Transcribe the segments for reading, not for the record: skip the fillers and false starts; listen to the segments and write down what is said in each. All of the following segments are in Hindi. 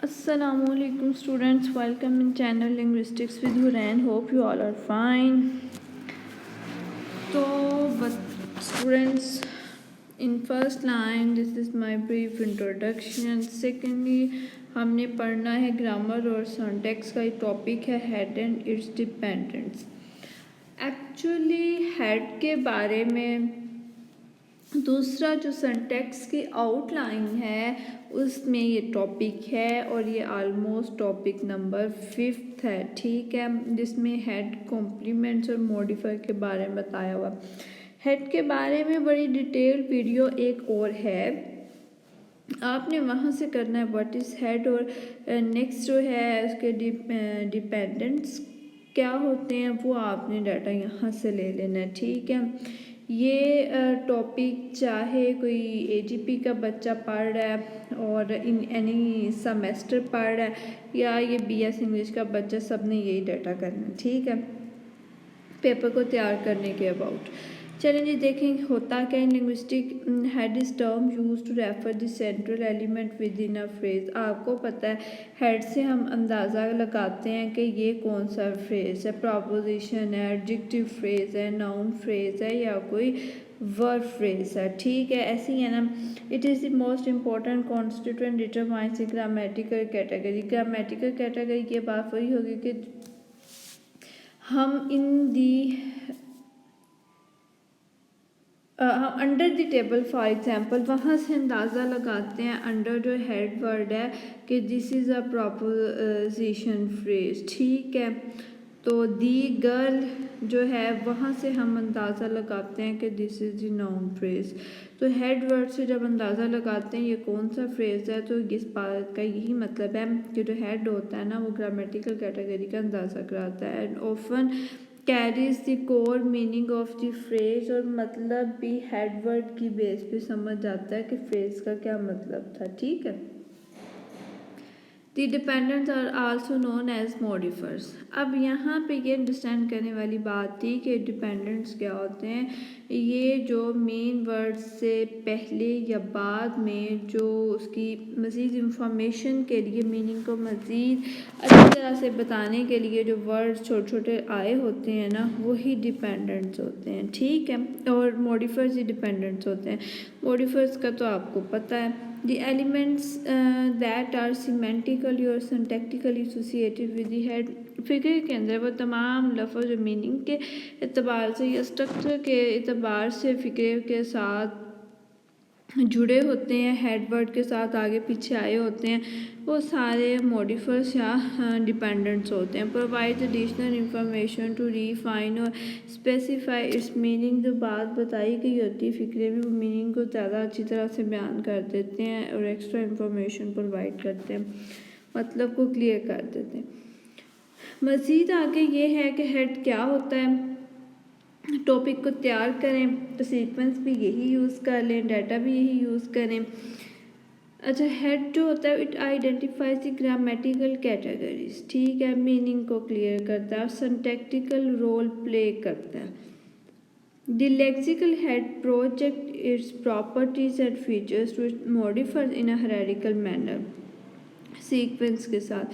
Assalamualaikum students, welcome in channel Linguistics with Huran. Hope you all are fine. So students, in first line this is my brief introduction. Secondly हमने पढ़ना है ग्रामर और सिंटैक्स का टॉपिक है head and it's dependents. Actually head के बारे में दूसरा जो सिंटैक्स की आउटलाइन है उसमें ये टॉपिक है और ये ऑलमोस्ट टॉपिक नंबर 5 है. ठीक है, जिसमें हेड कॉम्प्लीमेंट्स और मॉडिफायर के बारे में बताया हुआ. हेड के बारे में बड़ी डिटेल वीडियो एक और है, आपने वहाँ से करना है व्हाट इज़ हेड. और नेक्स्ट जो है उसके डिपेंडेंट्स क्या होते हैं वो आपने डाटा यहाँ से ले लेना है. ठीक है, ये टॉपिक चाहे कोई एजीपी का बच्चा पढ़ रहा है और इन एनी सेमेस्टर पढ़ रहा है या ये बीएस इंग्लिश का बच्चा, सब ने यही डाटा करना है. ठीक है, पेपर को तैयार करने के अबाउट. चलें जी देखें होता क्या in linguistic. Head is term use to refer the central element within a phrase. आपको पता है हेड से हम अंदाज़ा लगाते हैं कि ये कौन सा फ्रेज है. प्रपोजिशन है, एडजेक्टिव फ्रेज है, नाउन फ्रेज है या कोई वर्ब फ्रेज है. ठीक है, ऐसी है ना. It is the most important constituent determines the grammatical category. Grammatical category की बात वही होगी कि हम in the under the table for example वहाँ से अंदाज़ा लगाते हैं अंडर जो हेड वर्ड है कि this is a preposition phrase. ठीक है, तो दी गर्ल जो है वहाँ से हम अंदाज़ा लगाते हैं कि this is the noun phrase. तो हेड वर्ड से जब अंदाज़ा लगाते हैं ये कौन सा फ्रेज है, तो इस बात का यही मतलब है कि जो हेड होता है ना वो ग्रामेटिकल कैटेगरी का अंदाज़ा कराता है. And often carries the core meaning of the phrase. और मतलब भी हेड वर्ड की बेस पे समझ आता है कि फ्रेज का क्या मतलब था. ठीक है, the dependents are also known as modifiers. अब यहाँ पे ये अंडरस्टैंड करने वाली बात थी कि डिपेंडेंट्स क्या होते हैं. ये जो मेन वर्ड से पहले या बाद में जो उसकी मज़ीद इंफॉर्मेशन के लिए मीनिंग को मज़ीद अच्छी तरह से बताने के लिए जो वर्ड छोटे छोटे आए होते हैं ना वही डिपेंडेंट्स होते हैं. ठीक है, और मॉडिफायर्स ही डिपेंडेंट्स होते हैं. मॉडिफायर्स का तो आपको पता है the elements that are semantically or syntactically associated with the head. फिक्र के अंदर वो तमाम लफ्ज़ जो मीनिंग के एतबार से या स्ट्रक्चर के एतबार से फ़िक्र के साथ जुड़े होते हैं, हेड वर्ड के साथ आगे पीछे आए होते हैं, वो सारे मॉडिफायर्स या डिपेंडेंट्स होते हैं. Provide additional information to refine और स्पेसिफाई इट्स मीनिंग. जो बात बताई गई होती है फ़िक्रे में वो मीनिंग को ज़्यादा अच्छी तरह से बयान कर देते हैं और एक्स्ट्रा इंफॉर्मेशन प्रोवाइड करते हैं, मतलब को क्लियर कर देते हैं. मज़ीद आगे ये है कि हेड क्या होता है. टॉपिक को तैयार करें तो सीक्वेंस भी यही यूज़ कर लें, डाटा भी यही यूज़ करें. अच्छा, हेड जो होता है it identifies the grammatical categories. ठीक है, मीनिंग को क्लियर करता है और सिंटैक्टिकल रोल प्ले करता है. The lexical head project its properties and features to modify in a hierarchical manner sequence के साथ.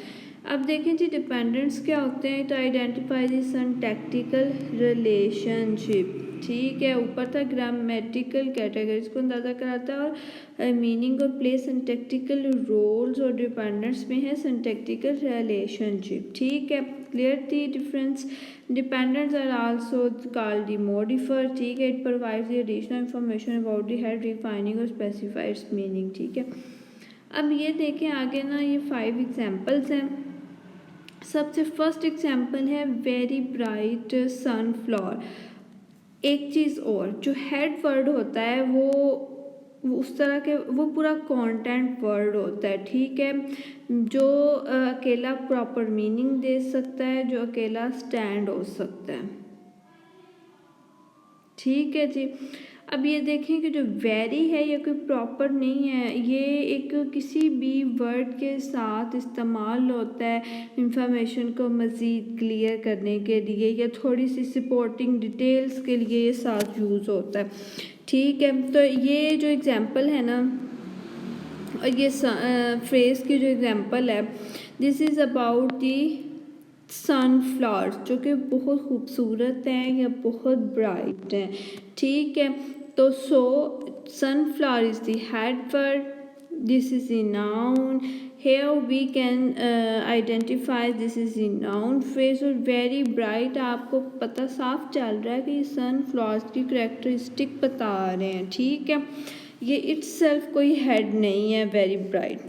अब देखें जी डिपेंडेंट्स क्या होते हैं. तो आइडेंटिफाई द सिंटैक्टिकल रिलेशनशिप. ठीक है, ऊपर था ग्रामेटिकल कैटेगरीज को अंदाज़ा कराता है और मीनिंग और प्ले सिंटैक्टिकल रोल्स. और डिपेंडेंट्स में है सिंटैक्टिकल रिलेशनशिप. ठीक है, क्लियर थी difference. Dependents are also called the modifier. ठीक है, it provides the additional information about the head refining और स्पेसिफाई इट्स मीनिंग. ठीक है, अब ये देखें आगे ना ये 5 एग्जांपल्स हैं. सबसे फर्स्ट एग्जांपल है वेरी ब्राइट सनफ्लावर. एक चीज़ और, जो हेड वर्ड होता है वो उस तरह के वो पूरा कंटेंट वर्ड होता है. ठीक है, जो अकेला प्रॉपर मीनिंग दे सकता है, जो अकेला स्टैंड हो सकता है. ठीक है जी. अब ये देखें कि जो वेरी है ये कोई प्रॉपर नहीं है, ये एक किसी भी वर्ड के साथ इस्तेमाल होता है इंफॉर्मेशन को मज़ीद क्लियर करने के लिए या थोड़ी सी सपोर्टिंग डिटेल्स के लिए ये साथ यूज़ होता है. ठीक है, तो ये जो एग्जांपल है ना ये फ्रेज़ की जो एग्जांपल है, this is about the sunflowers, जो कि बहुत खूबसूरत हैं या बहुत ब्राइट हैं, ठीक है। तो sunflower is the head word, this is the noun, here we can identify this is the noun phrase। और very bright, आपको पता साफ चल रहा है कि ये sunflowers की करेक्टरिस्टिक बता रहे हैं, ठीक है। ये itself कोई head नहीं है, very bright।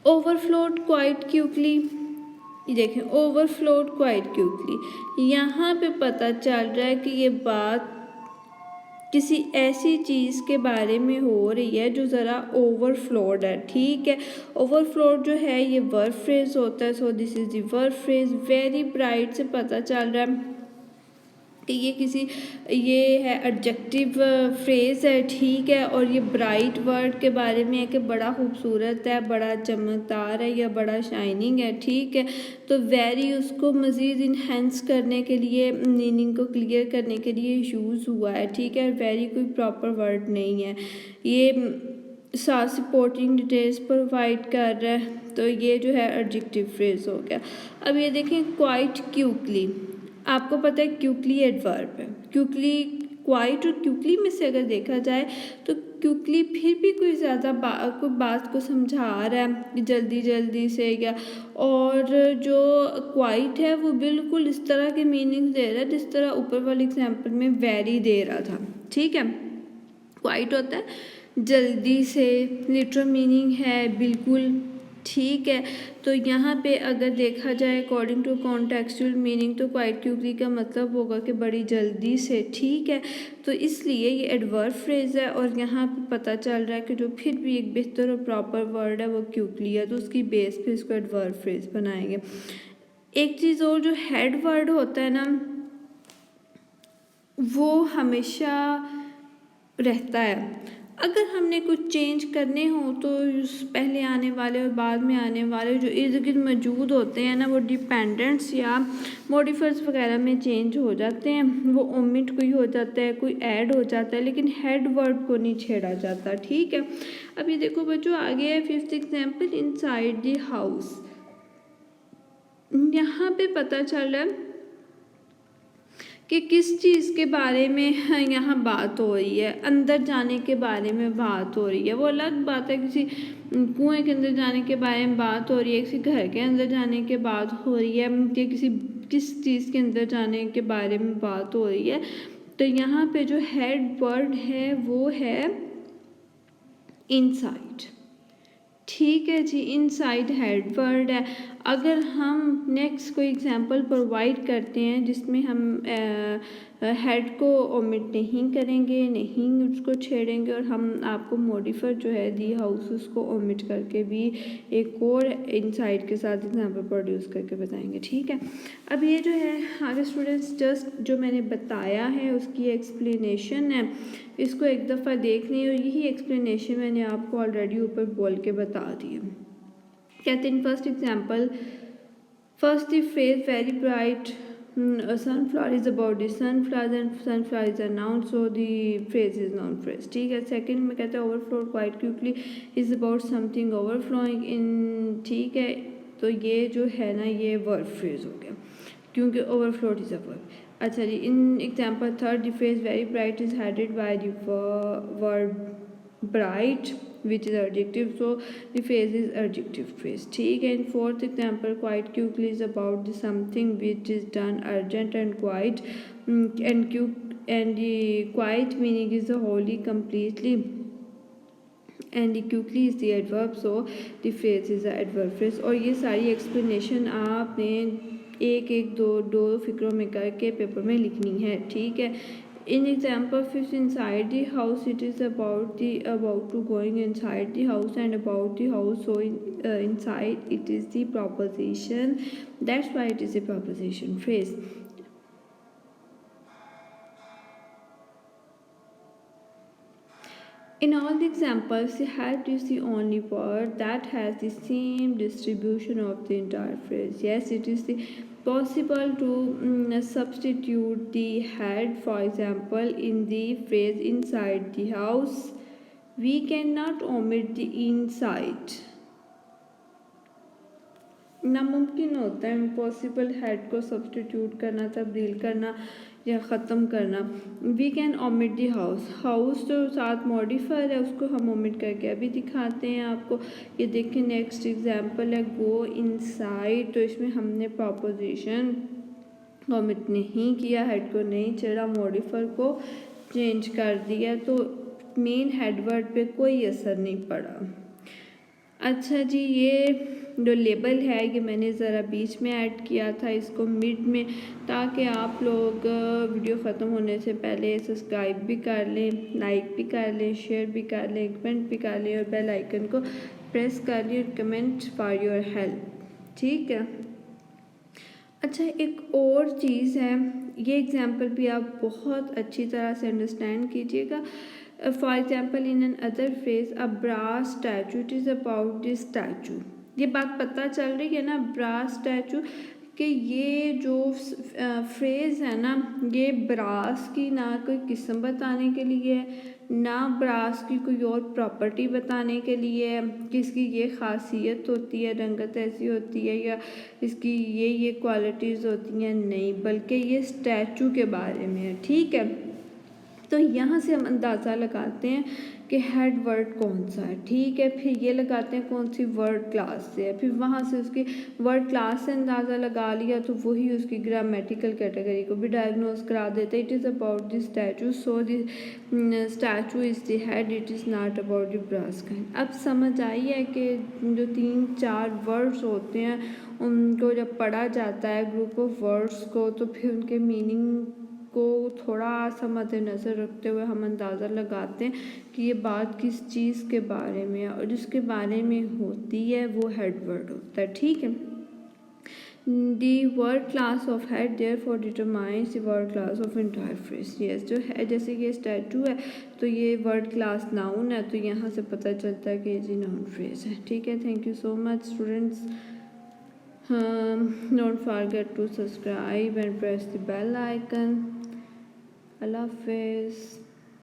overflowed quite quickly, ये देखें overflowed quite quickly, यहाँ पे पता चल रहा है कि ये बात किसी ऐसी चीज़ के बारे में हो रही है जो ज़रा ओवरफ्लोड है, ठीक है। ओवरफ्लोड जो है ये वर्ब फ्रेज होता है, so this is the verb phrase. Very bright से पता चल रहा है कि ये है एडजेक्टिव फ्रेज़ है, ठीक है। और ये ब्राइट वर्ड के बारे में है कि बड़ा खूबसूरत है, बड़ा चमकदार है या बड़ा शाइनिंग है, ठीक है। तो वेरी उसको मज़ीद इन्हेंस करने के लिए, मीनिंग को क्लियर करने के लिए यूज़ हुआ है, ठीक है। वेरी कोई प्रॉपर वर्ड नहीं है, ये साथ सपोर्टिंग डिटेल्स प्रोवाइड कर रहा है, तो ये जो है एडजेक्टिव फ्रेज़ हो गया। अब ये देखें क्वाइट क्विकली, आपको पता है क्विकली एडवर्ब है। क्विकली, क्वाइट और क्विकली में से अगर देखा जाए तो क्विकली फिर भी कोई ज़्यादा कोई बात को समझा रहा है जल्दी जल्दी से या, और जो क्वाइट है वो बिल्कुल इस तरह के मीनिंग दे रहा है जिस तरह ऊपर वाले एग्जाम्पल में वेरी दे रहा था, ठीक है। क्वाइट होता है जल्दी से, लिटरल मीनिंग है बिल्कुल, ठीक है। तो यहाँ पे अगर देखा जाए अकॉर्डिंग टू कॉन्टेक्चुअल मीनिंग तो क्वाइट क्विकली का मतलब होगा कि बड़ी जल्दी से, ठीक है। तो इसलिए ये एडवर्ब फ्रेज है और यहाँ पे पता चल रहा है कि जो फिर भी एक बेहतर और प्रॉपर वर्ड है वो क्विकली है, तो उसकी बेस पे इसको एडवर्ब फ्रेज बनाएंगे। एक चीज़ और, जो हेड वर्ड होता है ना वो हमेशा रहता है। अगर हमने कुछ चेंज करने हो तो पहले आने वाले और बाद में आने वाले जो इर्द गिर्द मौजूद होते हैं ना, वो डिपेंडेंट्स या मॉडिफायर्स वगैरह में चेंज हो जाते हैं, वो ओमिट कोई हो जाता है, कोई ऐड हो जाता है, लेकिन हेड वर्ड को नहीं छेड़ा जाता, ठीक है। अब ये देखो बच्चों, आगे है fifth example, inside the house. यहाँ पे पता चल रहा है कि किस चीज़ के बारे में यहाँ बात हो रही है, अंदर जाने के बारे में बात हो रही है। वो अलग बात है, किसी कुएं के अंदर जाने के बारे में बात हो रही है, किसी घर के अंदर जाने के बात हो रही है, कि किस चीज़ के अंदर जाने के बारे में बात हो रही है। तो यहाँ पे जो हेड वर्ड है वो है इनसाइड, ठीक है जी, इनसाइड हेड वर्ड है। अगर हम नेक्स्ट कोई एग्जांपल प्रोवाइड करते हैं जिसमें हम हेड को ओमिट नहीं करेंगे, नहीं उसको छेड़ेंगे, और हम आपको मॉडिफायर जो है दी हाउस उसको ओमिट करके भी एक और इनसाइड के साथ एग्जांपल प्रोड्यूस करके बताएंगे, ठीक है। अब ये जो है आगे स्टूडेंट्स, जस्ट जो मैंने बताया है उसकी एक्सप्लेनेशन है, इसको एक दफ़ा देखनी है, और यही एक्सप्लेनेशन मैंने आपको ऑलरेडी ऊपर बोल के बता दी है। कहते हैं first example, first the phrase very bright sunflower is about the sunflower and sunflower is a noun, so the phrase is noun phrase, ठीक है। सेकंड में कहते हैं overflow quite quickly is about something overflowing in, ठीक है। तो ये जो है ना ये verb phrase हो गया क्योंकि overflowed is a verb। अच्छा जी, in example third, the phrase very bright is headed by the verb bright which is adjective, so the phrase is adjective phrase, ठीक है। In fourth example, quite quickly is about the something which is done urgent and quite, and the quite meaning is the wholly, completely, and the quickly is the adverb, so the phrase is the adverb phrase। और ये सारी explanation आपने एक एक दो फिक्रों में करके पेपर में लिखनी है, ठीक है। In example fifth, inside the house, it is about to going inside the house and about the house, so inside it is the proposition, that's why it is a proposition phrase। In all the examples, the head is the only word that has the same distribution of the entire phrase। Yes, it is possible to substitute the head, for example, in the phrase inside the house we can not omit the inside, नामुमकिन होता है, इम्पॉसिबल हेड को सब्सटीट्यूट करना, तब्दील करना या ख़त्म करना। We can omit the house, house जो साथ मॉडिफायर है उसको हम ओमिट करके अभी दिखाते हैं आपको। ये देखिए नेक्स्ट एग्जांपल है गो इनसाइड, तो इसमें हमने प्रपोजिशन ओमिट नहीं किया, हेड को नहीं चढ़ा, मॉडिफायर को चेंज कर दिया, तो मेन हेडवर्ड पे कोई असर नहीं पड़ा। अच्छा जी, ये जो लेबल है ये मैंने ज़रा बीच में ऐड किया था, इसको मिड में, ताकि आप लोग वीडियो ख़त्म होने से पहले सब्सक्राइब भी कर लें, लाइक भी कर लें, शेयर भी कर लें, कमेंट भी कर लें और बेल आइकन को प्रेस कर लें और कमेंट फॉर योर हेल्प, ठीक है। अच्छा, एक और चीज़ है, ये एग्जांपल भी आप बहुत अच्छी तरह से अंडरस्टैंड कीजिएगा। For example in an other phrase a brass statue, it is about this statue, ये बात पता चल रही है ना, ब्रास स्टैचू, कि ये जो फ्रेज़ है ना, ये ब्रास की ना कोई किस्म बताने के लिए है, ना ब्रास की कोई और प्रॉपर्टी बताने के लिए है कि इसकी ये खासियत होती है, रंगत ऐसी होती है या इसकी ये क्वालिटीज़ होती हैं, नहीं, बल्कि ये स्टैचू के बारे में है, ठीक है। तो यहाँ से हम अंदाज़ा लगाते हैं कि हेड वर्ड कौन सा है, ठीक है। फिर ये लगाते हैं कौन सी वर्ड क्लास से है, फिर वहाँ से उसकी वर्ड क्लास से अंदाज़ा लगा लिया तो वही उसकी ग्रामेटिकल कैटेगरी को भी डायग्नोज करा देते हैं। It is about the statue, so the statue is the head, it is not about the brass kind. अब समझ आई है कि जो 3-4 वर्ड्स होते हैं उनको जब पढ़ा जाता है ग्रुप ऑफ वर्ड्स को, तो फिर उनके मीनिंग को थोड़ा सा मद्देनज़र रखते हुए हम अंदाज़ा लगाते हैं कि ये बात किस चीज़ के बारे में है, और जिसके बारे में होती है वो हेड वर्ड होता है, ठीक है। The word class of head therefore determines the word class of entire phrase. Yes, जो है जैसे कि ये स्टैचू है तो ये वर्ड क्लास नाउन है, तो यहाँ से पता चलता है कि ये नाउन फ्रेज है, ठीक है। Thank you so much students, don't forget to subscribe and press the bell icon. Allah Hafiz.